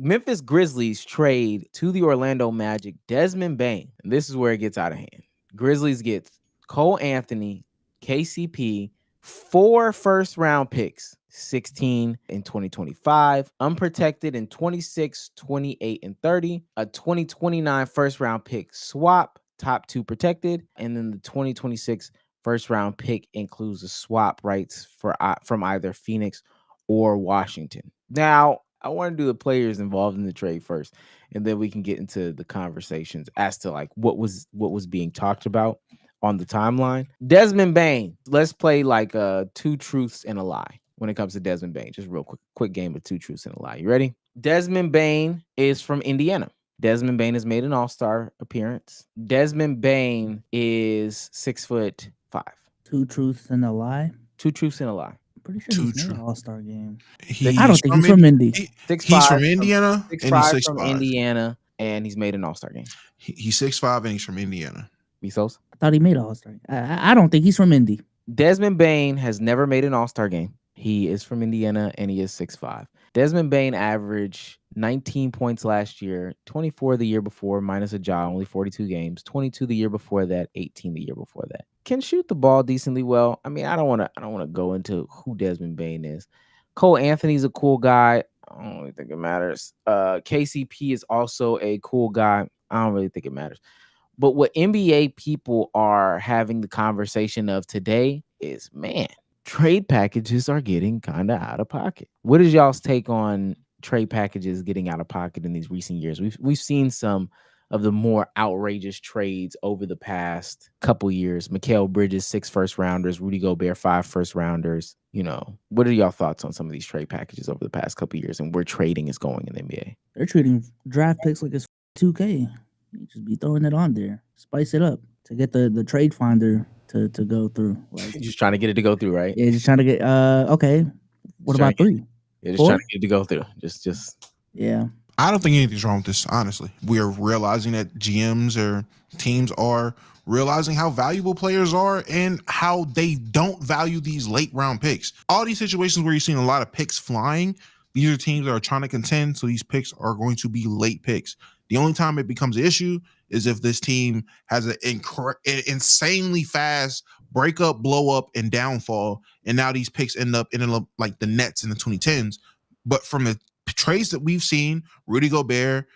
Memphis Grizzlies trade to the Orlando Magic Desmond Bane. And this is where it gets out of hand. Grizzlies get Cole Anthony, KCP, 4 first-round picks, 16 in 2025, unprotected in 26, 28, and 30, a 2029 first-round pick swap, top 2 protected, and then the 2026 first-round pick includes the swap rights from either Phoenix or Washington. Now, I want to do the players involved in the trade first, and then we can get into the conversations as to like what was being talked about on the timeline. Desmond Bane. Let's play like 2 truths and a lie when it comes to Desmond Bane. Just real quick game of 2 truths and a lie. You ready? Desmond Bane is from Indiana. Desmond Bane has made an All-Star appearance. Desmond Bane is 6'5". 2 truths and a lie. 2 truths and a lie. Pretty sure he's made an All-Star game. I don't think he's from Indy. He's from Indiana. 6'5" from Indiana, and he's made an All-Star game. He's 6'5" and he's from Indiana. Bezos? I thought he made an All-Star. I don't think he's from Indy. Desmond Bane has never made an All-Star game. He is from Indiana, and he is 6'5". Desmond Bane averaged 19 points last year, 24 the year before, minus a jaw, only 42 games, 22 the year before that, 18 the year before that. Can shoot the ball decently well. I mean, I don't want to go into who Desmond Bane is. Cole Anthony's a cool guy. I don't really think it matters. KCP is also a cool guy. I don't really think it matters. But what NBA people are having the conversation of today is, man, trade packages are getting kind of out of pocket. What is y'all's take on trade packages getting out of pocket in these recent years? We've seen some of the more outrageous trades over the past couple years. Mikal Bridges, 6 first-rounders. Rudy Gobert, 5 first-rounders. You know, what are y'all thoughts on some of these trade packages over the past couple years and where trading is going in the NBA? They're treating draft picks like it's 2K. You just be throwing it on there. Spice it up to get the trade finder to go through. Like, just trying to get it to go through, right? Yeah, just trying to get okay. What about 3? Yeah, just trying to get it to go through. Just yeah. I don't think anything's wrong with this, honestly. We are realizing that GMs or teams are realizing how valuable players are and how they don't value these late round picks. All these situations where you're seeing a lot of picks flying, these are teams that are trying to contend, so these picks are going to be late picks. The only time it becomes an issue is if this team has an insanely fast breakup, blow up, and downfall, and now these picks end up like the Nets in the 2010s. But from the trades that we've seen, Rudy Gobert,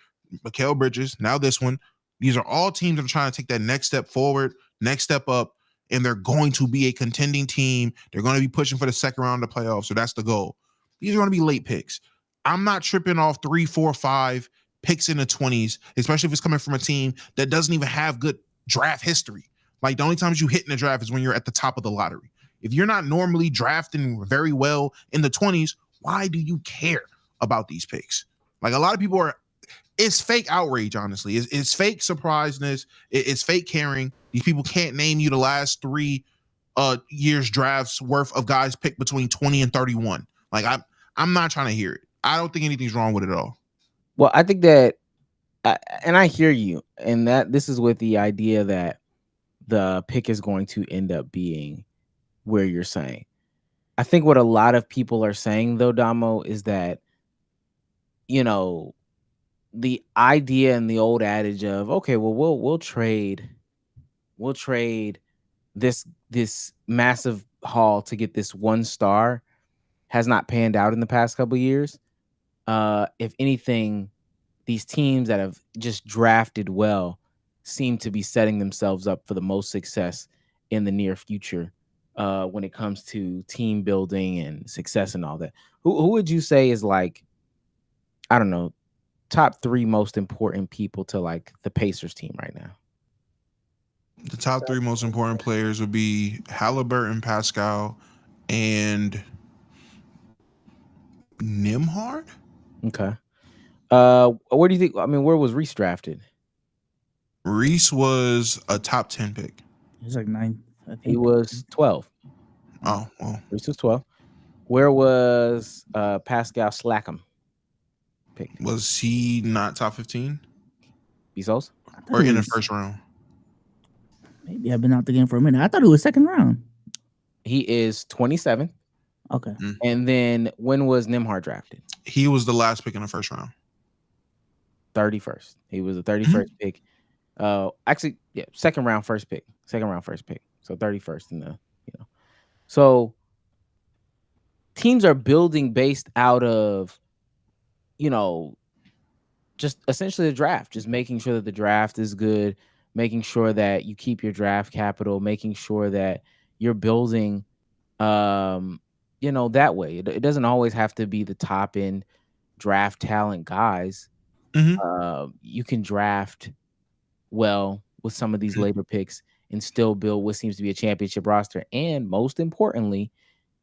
Mikal Bridges, now this one, these are all teams that are trying to take that next step forward, next step up, and they're going to be a contending team. They're going to be pushing for the second round of the playoffs, so that's the goal. These are going to be late picks. I'm not tripping off 3, 4, 5 picks in the 20s, especially if it's coming from a team that doesn't even have good draft history. Like, the only times you hit in the draft is when you're at the top of the lottery. If you're not normally drafting very well in the 20s, why do you care about these picks? Like, a lot of people it's fake outrage, honestly. It's fake surpriseness. It's fake caring. These people can't name you the last 3 years drafts worth of guys picked between 20 and 31. Like, I'm not trying to hear it. I don't think anything's wrong with it at all. Well, I think that, and I hear you, and that this is with the idea that the pick is going to end up being where you're saying. I think what a lot of people are saying, though, Damo, is that, you know, the idea and the old adage of, okay, well, we'll trade this massive haul to get this 1 star has not panned out in the past couple of years. If anything, these teams that have just drafted well seem to be setting themselves up for the most success in the near future when it comes to team building and success and all that. Who would you say is, like, I don't know, top 3 most important people to, like, the Pacers team right now? The top 3 most important players would be Halliburton, Pascal, and Nembhard. Okay. Where do you think? I mean, where was Reese drafted? Reese was a top 10 pick. He was like 9. I think. He was 12. Oh, well. Reese was 12. Where was Pascal Siakam picked? Was he not top 15? Bezos? Or in the first round? Maybe I've been out the game for a minute. I thought it was second round. He is 27. Okay. And then when was Nembhard drafted? He was the last pick in the first round. 31st. He was a 31st pick. Actually, yeah, second round first pick. So 31st in the, So teams are building based out of, just essentially the draft, just making sure that the draft is good, making sure that you keep your draft capital, making sure that you're building that way. It doesn't always have to be the top end draft talent guys. You can draft well with some of these later picks and still build what seems to be a championship roster. And most importantly,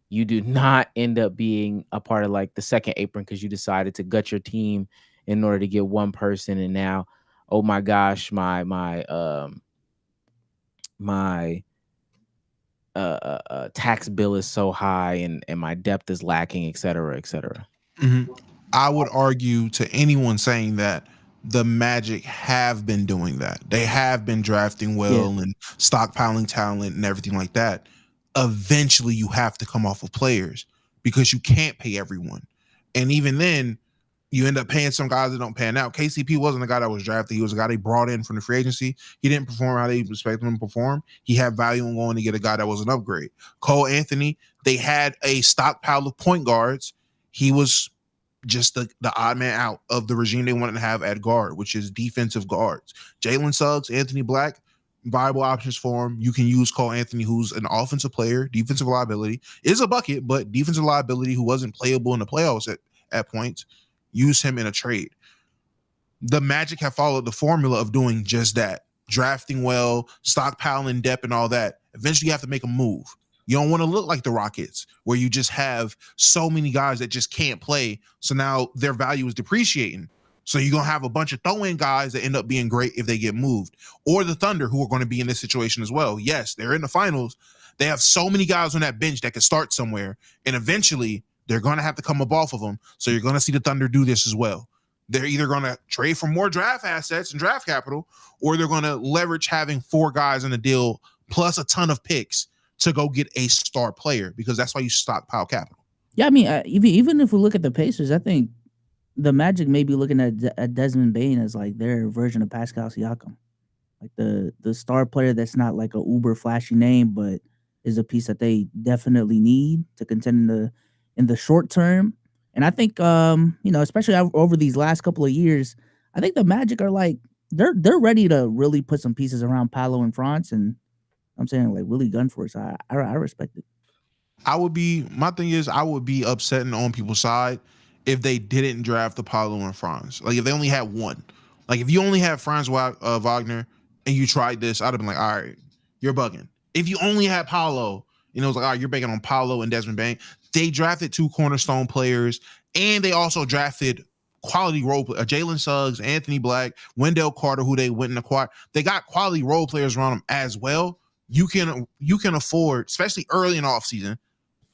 you do not end up being a part of like the second apron because you decided to gut your team in order to get one person. And now, oh my gosh, my tax bill is so high and my depth is lacking, et cetera, et cetera. I would argue to anyone saying that the Magic have been doing that. They have been drafting well and stockpiling talent and everything like that. Eventually, you have to come off of players because you can't pay everyone. And even then, you end up paying some guys that don't pan out. KCP wasn't the guy that was drafted. He was a guy they brought in from the free agency. He didn't perform how they expected him to perform. He had value in going to get a guy that was an upgrade. Cole Anthony, they had a stockpile of point guards. He was just the odd man out of the regime they wanted to have at guard, which is defensive guards. Jalen Suggs, Anthony Black, viable options for him. You can use Cole Anthony, who's an offensive player, defensive liability, is a bucket, but defensive liability who wasn't playable in the playoffs at points. Use him in a trade. The Magic have followed the formula of doing just that, drafting well, stockpiling depth and all that. Eventually you have to make a move. You don't want to look like the Rockets, where you just have so many guys that just can't play. So now their value is depreciating. So you're going to have a bunch of throw-in guys that end up being great if they get moved. Or the Thunder, who are going to be in this situation as well. Yes, they're in the finals. They have so many guys on that bench that can start somewhere. And eventually they're going to have to come up off of them. So you're going to see the Thunder do this as well. They're either going to trade for more draft assets and draft capital, or they're going to leverage having 4 guys in the deal plus a ton of picks to go get a star player, because that's why you stockpile capital. Yeah, I mean, even if we look at the Pacers, I think the Magic may be looking at Desmond Bane as like their version of Pascal Siakam, like the star player that's not like a uber flashy name, but is a piece that they definitely need to contend in the short term. And I think, especially over these last couple of years, I think the Magic are like they're ready to really put some pieces around Paolo and France, and I'm saying like really gun for it. So I respect it. I would be upsetting on people's side if they didn't draft Apollo and Franz. Like if they only had one. Like if you only had Franz Wagner and you tried this, I'd have been like, all right, you're bugging. If you only had Paolo, it was like, all right, you're banking on Paolo and Desmond Bane. They drafted 2 cornerstone players, and they also drafted quality role players, Jalen Suggs, Anthony Black, Wendell Carter, who they went and acquired. They got quality role players around them as well. You can afford, especially early in the offseason,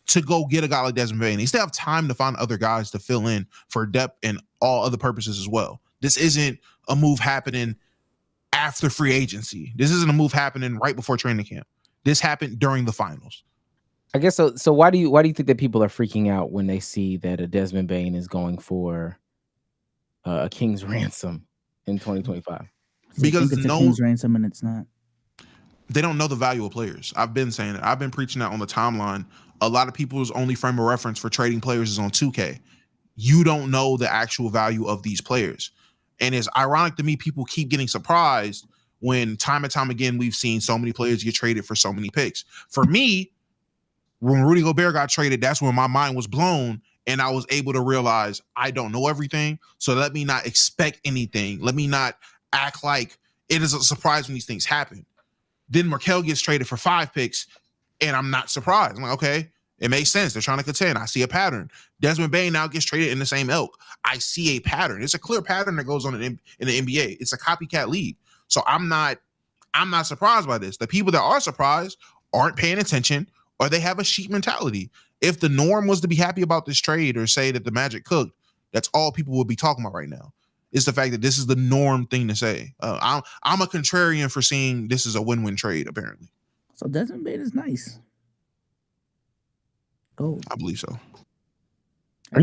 to go get a guy like Desmond Bane. They still have time to find other guys to fill in for depth and all other purposes as well. This isn't a move happening after free agency. This isn't a move happening right before training camp. This happened during the finals. I guess so. So why do you think that people are freaking out when they see that a Desmond Bane is going for a king's ransom in 2025? Because it's a king's ransom and it's not. They don't know the value of players. I've been saying it. I've been preaching that on the timeline. A lot of people's only frame of reference for trading players is on 2K. You don't know the actual value of these players. And it's ironic to me, people keep getting surprised when time and time again we've seen so many players get traded for so many picks. For me, when Rudy Gobert got traded, that's when my mind was blown and I was able to realize I don't know everything. So let me not expect anything. Let me not act like it is a surprise when these things happen. Then Markel gets traded for 5 picks and I'm not surprised. I'm like, okay, it makes sense. They're trying to contend. I see a pattern. Desmond Bane now gets traded in the same ilk. I see a pattern. It's a clear pattern that goes on in the NBA. It's a copycat league. So I'm not surprised by this. The people that are surprised aren't paying attention, or they have a sheep mentality. If the norm was to be happy about this trade or say that the Magic cooked, that's all people would be talking about right now. It's the fact that this is the norm thing to say. I'm a contrarian for seeing this is a win-win trade, apparently. So Desmond Bane is nice. Gold. I believe so. Are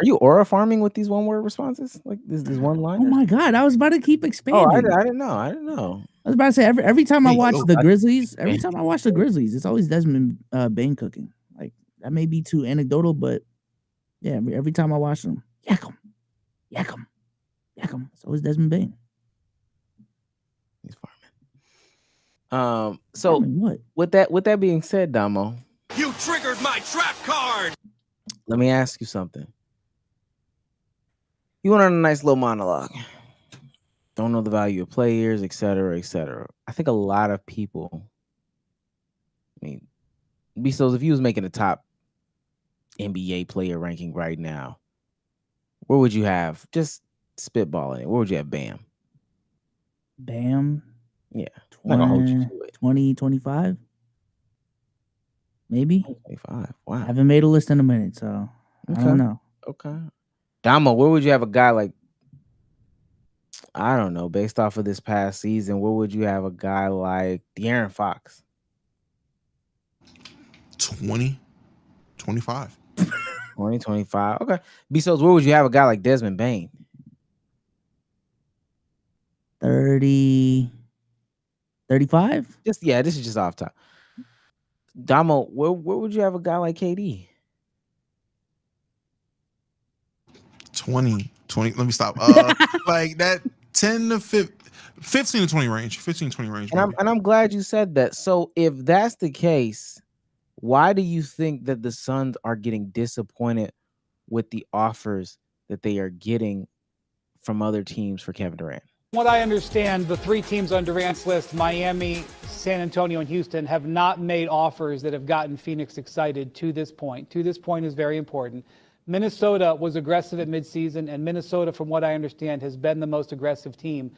you aura farming with these one word responses? Like this one line? Oh my god, I was about to keep expanding. Oh, I didn't know. I was about to say every time I watch the Grizzlies, Bane. it's always Desmond Bane cooking. Like that may be too anecdotal, but yeah, every time I watch them, yak 'em. It's always Desmond Bane. He's farming. So what? With that being said, Damo, you triggered my trap card. Let me ask you something. You went on a nice little monologue. Don't know the value of players, et cetera, et cetera. I think a lot of people, I mean, Bezos, if you was making a top NBA player ranking right now, where would you have? Just spitballing it. Where would you have Bam? Bam? Yeah. 20, 25? Maybe? 25. Wow. I haven't made a list in a minute, so I don't know. Okay. Damo, where would you have a guy like, I don't know, based off of this past season, where would you have a guy like De'Aaron Fox? 20, 25. 20, 25. Okay. Bezos, where would you have a guy like Desmond Bane? 30, 35? This is just off top. Damo, where would you have a guy like KD? 20. Let me stop. Like that 10 to 15 to 20 range. 15 to 20 range. And I'm glad you said that. So if that's the case, why do you think that the Suns are getting disappointed with the offers that they are getting from other teams for Kevin Durant? What I understand, the three teams on Durant's list, Miami, San Antonio, and Houston, have not made offers that have gotten Phoenix excited to this point. To this point is very important. Minnesota was aggressive at midseason, and Minnesota, from what I understand, has been the most aggressive team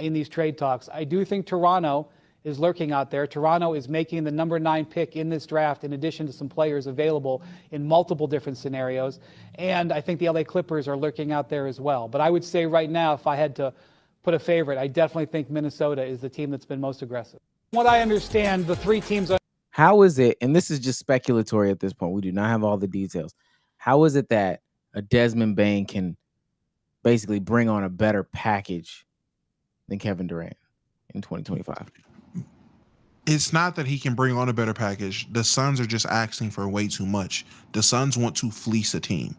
in these trade talks. I do think Toronto is lurking out there. Toronto is making the number 9 pick in this draft, in addition to some players available in multiple different scenarios. And I think the LA Clippers are lurking out there as well. But I would say right now, if I had to put a favorite, I definitely think Minnesota is the team that's been most aggressive. What I understand, the three teams are... How is it, and this is just speculatory at this point, we do not have all the details. How is it that a Desmond Bane can basically bring on a better package than Kevin Durant in 2025? It's not that he can bring on a better package. The Suns are just asking for way too much. The Suns want to fleece a team,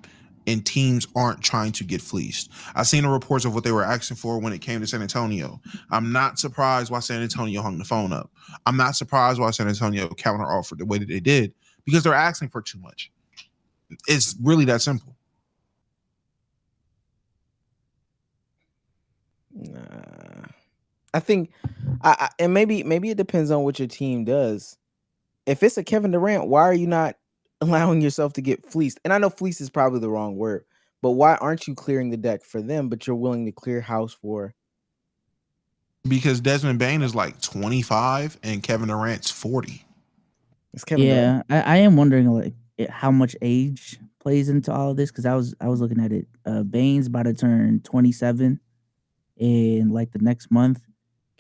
and teams aren't trying to get fleeced. I've seen the reports of what they were asking for when it came to San Antonio. I'm not surprised why San Antonio hung the phone up. I'm not surprised why San Antonio counter-offered the way that they did, because they're asking for too much. It's really that simple. Nah. I think, and maybe it depends on what your team does. If it's a Kevin Durant, why are you not allowing yourself to get fleeced? And I know fleece is probably the wrong word, but why aren't you clearing the deck for them, but you're willing to clear house for? Because Desmond Bane is like 25 and Kevin Durant's 40. It's Kevin Durant. I am wondering like how much age plays into all of this, because I was looking at it. Bane's about to turn 27 in like the next month.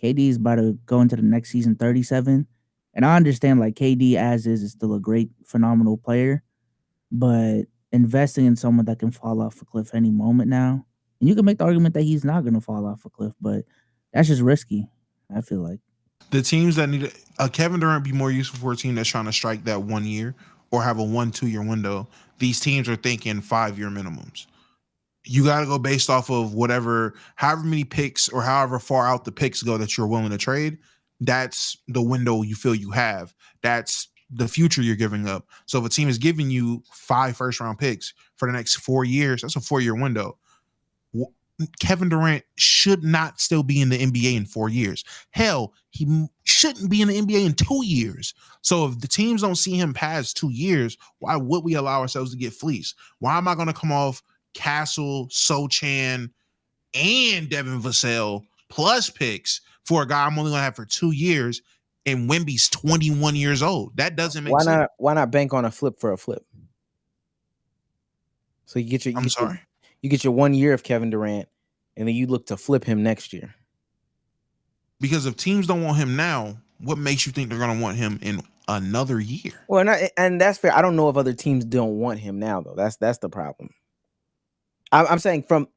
KD is about to go into the next season 37. And I understand like KD as is still a great, phenomenal player, but investing in someone that can fall off a cliff any moment now, and you can make the argument that he's not going to fall off a cliff, but that's just risky, I feel like. The teams that need a Kevin Durant be more useful for a team that's trying to strike that 1 year or have a 1-2 year window. These teams are thinking 5-year minimums. You got to go based off of however many picks or however far out the picks go that you're willing to trade. That's the window you feel you have. That's the future you're giving up. So if a team is giving you 5 first-round picks for the next 4 years, that's a 4-year window. Kevin Durant should not still be in the NBA in 4 years. Hell, he shouldn't be in the NBA in 2 years. So if the teams don't see him past 2 years, why would we allow ourselves to get fleeced? Why am I going to come off Castle, Sochan, and Devin Vassell plus picks for a guy I'm only going to have for 2 years, and Wemby's 21 years old? That doesn't make sense. Why not bank on a flip for a flip? So you get your you get your 1 year of Kevin Durant, and then you look to flip him next year. Because if teams don't want him now, what makes you think they're going to want him in another year. Well, and that's fair. I don't know if other teams don't want him now, though. That's the problem. I'm saying from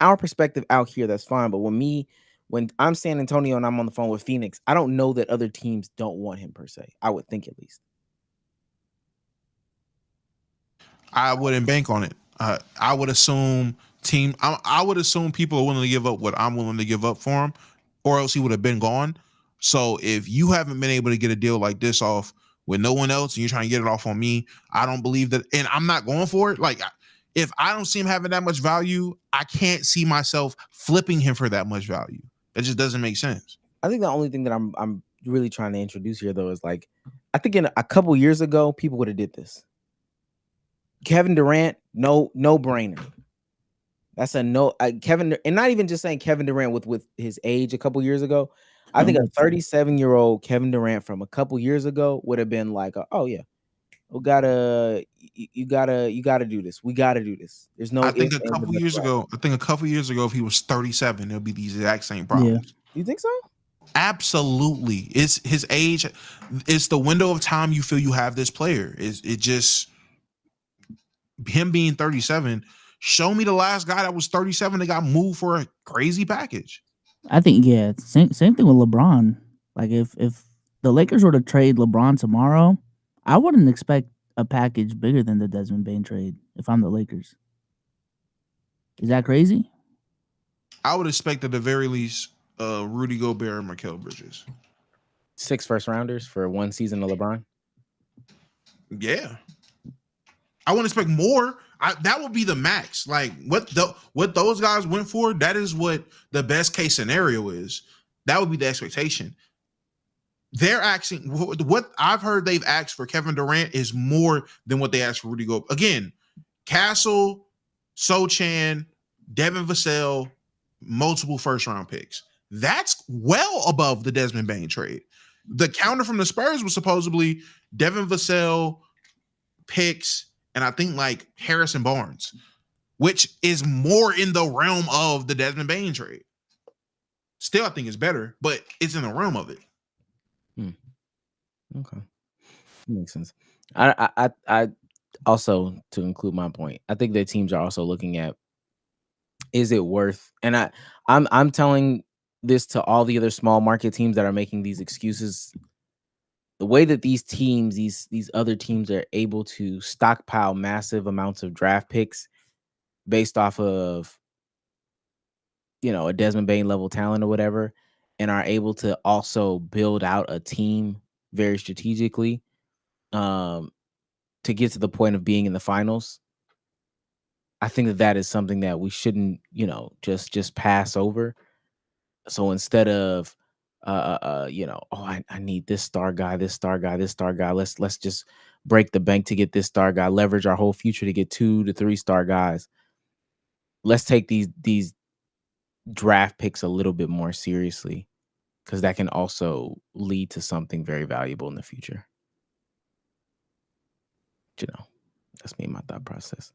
our perspective out here, that's fine. But when I'm San Antonio and I'm on the phone with Phoenix, I don't know that other teams don't want him per se. I would think at least. I wouldn't bank on it. I would assume I would assume people are willing to give up what I'm willing to give up for him, or else he would have been gone. So if you haven't been able to get a deal like this off with no one else and you're trying to get it off on me, I don't believe that, and I'm not going for it. Like, if I don't see him having that much value, I can't see myself flipping him for that much value. It just doesn't make sense. I think the only thing that I'm really trying to introduce here, though, is like, I think in a couple years ago, people would have did this. Kevin Durant, no brainer. That's a no. Kevin, and not even just saying Kevin Durant with his age a couple years ago. I think a 37-year-old Kevin Durant from a couple years ago would have been like, oh yeah, you gotta do this. We gotta do this. There's no. I think a couple years ago, if he was 37, it'll be the exact same problems. You think so? Absolutely. It's his age. It's the window of time you feel you have this player. It just him being 37. Show me the last guy that was 37 that got moved for a crazy package. I think same thing with LeBron. Like if the Lakers were to trade LeBron tomorrow, I wouldn't expect a package bigger than the Desmond Bane trade if I'm the Lakers. Is that crazy? I would expect at the very least Rudy Gobert and Mikal Bridges. 6 first-rounders for one season of LeBron. Yeah. I wouldn't expect more. That would be the max. Like what those guys went for, that is what the best case scenario is. That would be the expectation. They're asking, what I've heard they've asked for Kevin Durant is more than what they asked for Rudy Gobert. Again, Castle, Sochan, Devin Vassell, multiple first-round picks. That's well above the Desmond Bane trade. The counter from the Spurs was supposedly Devin Vassell, picks, and I think like Harrison Barnes, which is more in the realm of the Desmond Bane trade. Still, I think it's better, but it's in the realm of it. Okay, that makes sense. I also, to include my point, I think that teams are also looking at, is it worth? And I'm telling this to all the other small market teams that are making these excuses. The way that these teams, these other teams, are able to stockpile massive amounts of draft picks based off of, a Desmond Bane level talent or whatever, and are able to also build out a team very strategically to get to the point of being in the finals. I think that is something that we shouldn't, just pass over. So instead of I need this star guy. Let's just break the bank to get this star guy, leverage our whole future to get 2 to 3 star guys. Let's take these draft picks a little bit more seriously, because that can also lead to something very valuable in the future. That's me and my thought process.